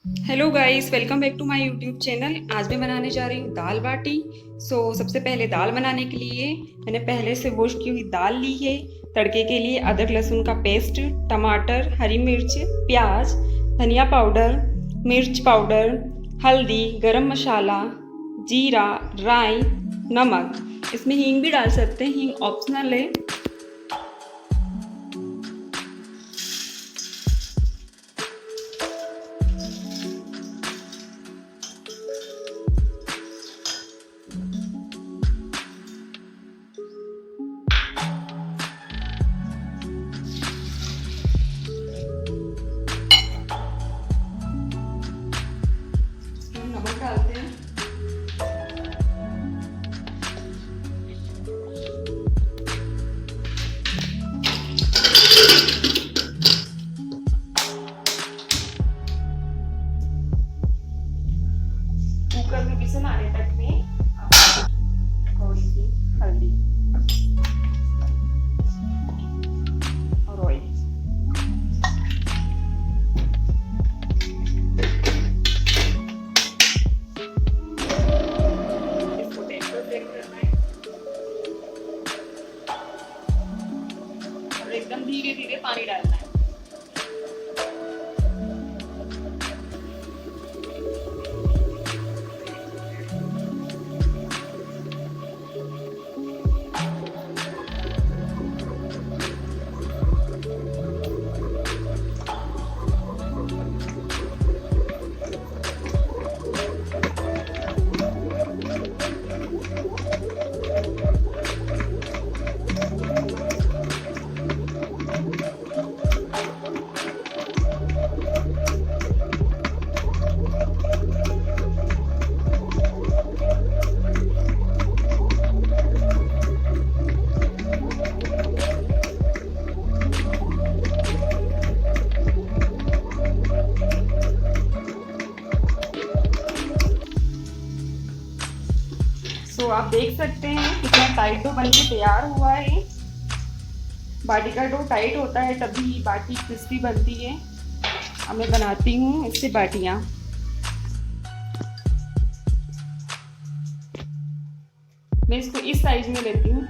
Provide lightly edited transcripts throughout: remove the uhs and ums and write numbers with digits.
Hello guys, welcome back to my YouTube channel. आज मैं बनाने जा रही हूँ दाल बाटी। सबसे पहले दाल बनाने के लिए मैंने पहले से वॉश की हुई दाल ली है। तड़के के लिए अदरक लहसुन का पेस्ट, टमाटर, हरी मिर्च, प्याज, धनिया पाउडर, मिर्च पाउडर, हल्दी, गरम मसाला, जीरा, राई, नमक। इसमें हींग भी डाल सकते हैं, हींग ऑप्शनल है। नमक डालते हैं। कुकर में विसल आने तक में थोड़ी सी हल्दी और ऑयल। इसको टेस्ट चेक करना है और एकदम धीरे धीरे पानी डालना है। आप देख सकते हैं कितना टाइट डो बन के तैयार हुआ है। बाटी का डो टाइट होता है तभी बाटी क्रिस्पी बनती है। अब मैं बनाती हूँ इससे बाटियाँ। मैं इसको इस साइज में लेती हूँ।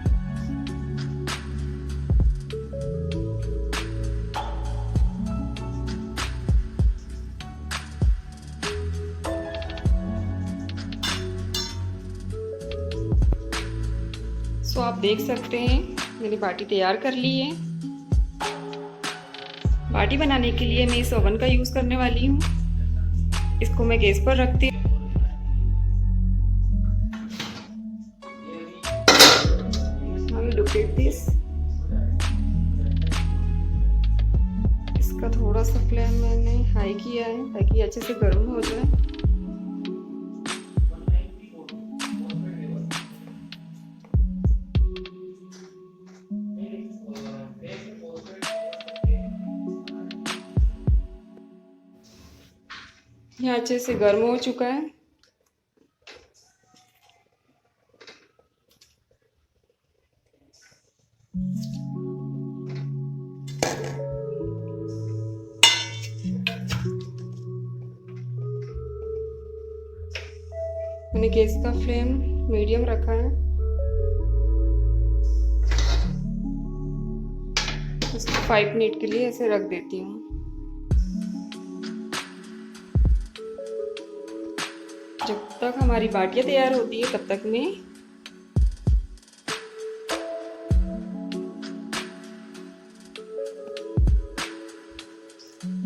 आप देख सकते हैं मैंने बाटी तैयार कर ली है। बाटी बनाने के लिए मैं इस ओवन का यूज़ करने वाली हूँ। इसको मैं गैस पर रखती हूँ। इसका थोड़ा सा फ्लेम मैंने हाई किया है ताकि अच्छे से गर्म हो जाए। यह अच्छे से गर्म हो चुका है। मैंने गैस का फ्लेम मीडियम रखा है। इसको 5 मिनट के लिए ऐसे रख देती हूँ। जब तक हमारी बाटियां तैयार होती है तब तक मैं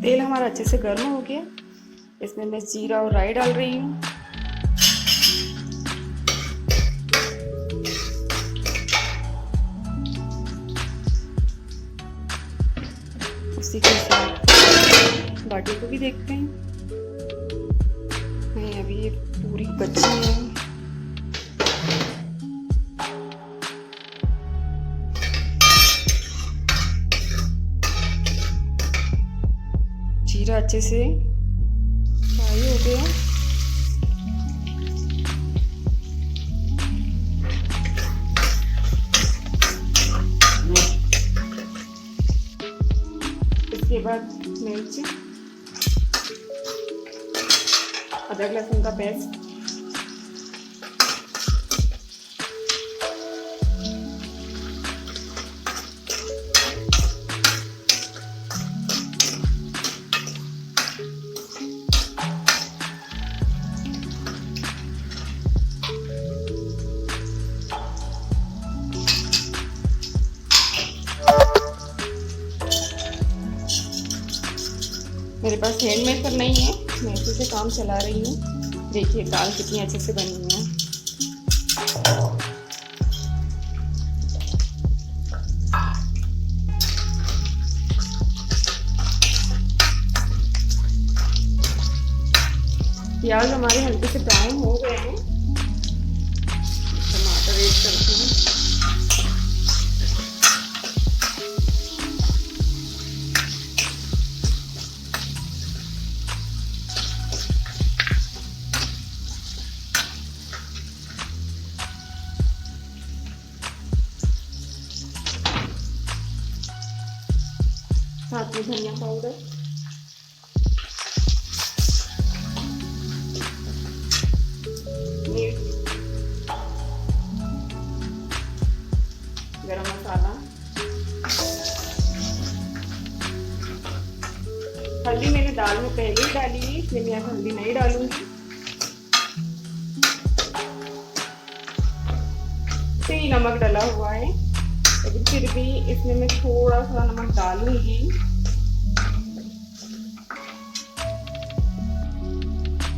तेल हमारा अच्छे से गर्म हो गया। इसमें मैं जीरा और राई डाल रही हूँ। उसी के साथ बाटी को भी देखते हैं। नहीं, अभी ये पूरी कच्ची है। जीरा अच्छे से फ्राई हो गया। इसके बाद मिर्च, अदरक लहसुन का पेस्ट, मेरे पास हैंड मिक्सर नहीं है, मैं इसी से काम चला रही हूँ। देखिए दाल कितनी अच्छे से बनी है। प्याज हमारे हल्के से ब्राउन हो गए हैं। टमाटर ऐड करती हूँ। साथ में धनिया पाउडर, मिर्च, गरम मसाला, हल्दी मैंने दाल में पहले ही डाली है, इसलिए मैं हल्दी नहीं डालूंगी। सही नमक डाला हुआ है, लेकिन फिर भी इसमें मैं थोड़ा सा नमक डालूंगी।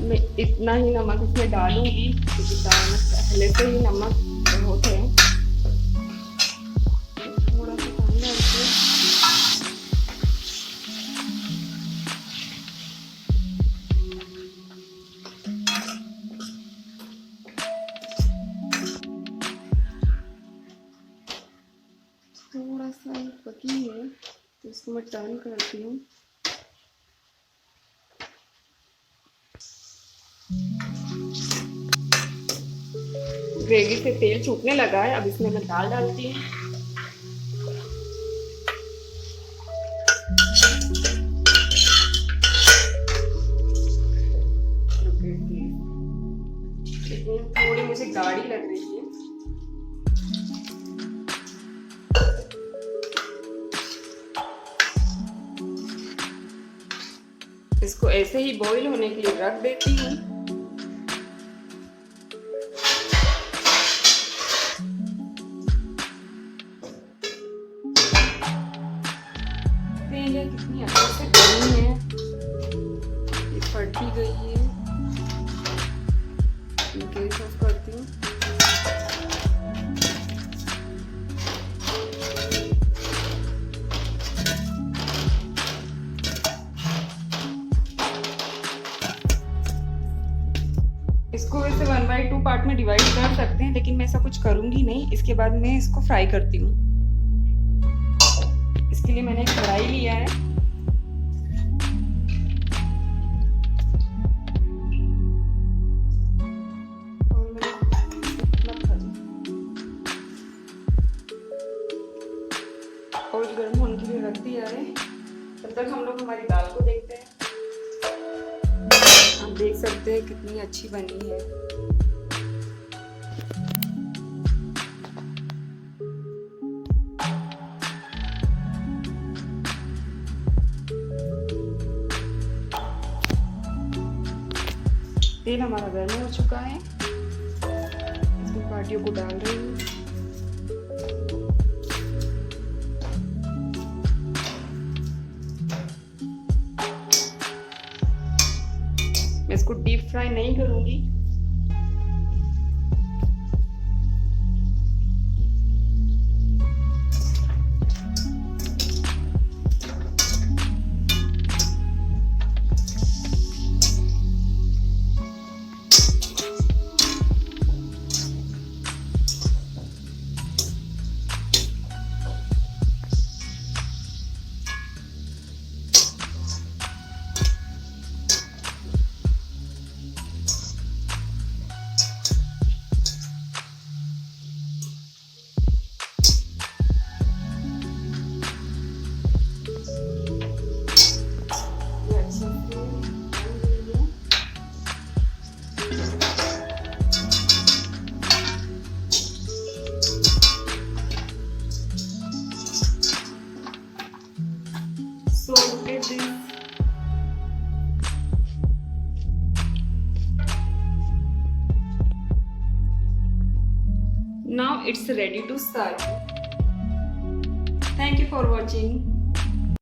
मैं इतना ही नमक इसमें डालूंगी क्योंकि दाल में पहले से ही नमक बहुत है। थोड़ा सा पानी डालते हैं। थोड़ा सा पकी है तो इसको मैं टर्न करती हूँ। ग्रेवी से तेल छूटने लगा है, अब इसमें मैं दाल डालती हूँ। लेकिन थोड़ी मुझे गाढ़ी लग रही है। इसको ऐसे ही बॉईल होने के लिए रख देती हूँ। कितनी अच्छे से बनी है, ये फट भी गई है। गैस ऑफ करती हूँ। इसको वैसे 1/2 पार्ट में डिवाइड कर सकते हैं, लेकिन मैं ऐसा कुछ करूंगी नहीं। इसके बाद मैं इसको फ्राई करती हूँ। इसके लिए मैंने एक कढ़ाई लिया है। ऑयल गर्म होने के लिए रख दिया है। तब तक हम लोग हमारी दाल को देखते हैं। आप देख सकते हैं कितनी अच्छी बनी है। तेल हमारा गर्म हो चुका है, इसमें बाटियों को डाल रही हूँ। मैं इसको डीप फ्राई नहीं करूंगी। inches. Now it's ready to serve. Thank you for watching.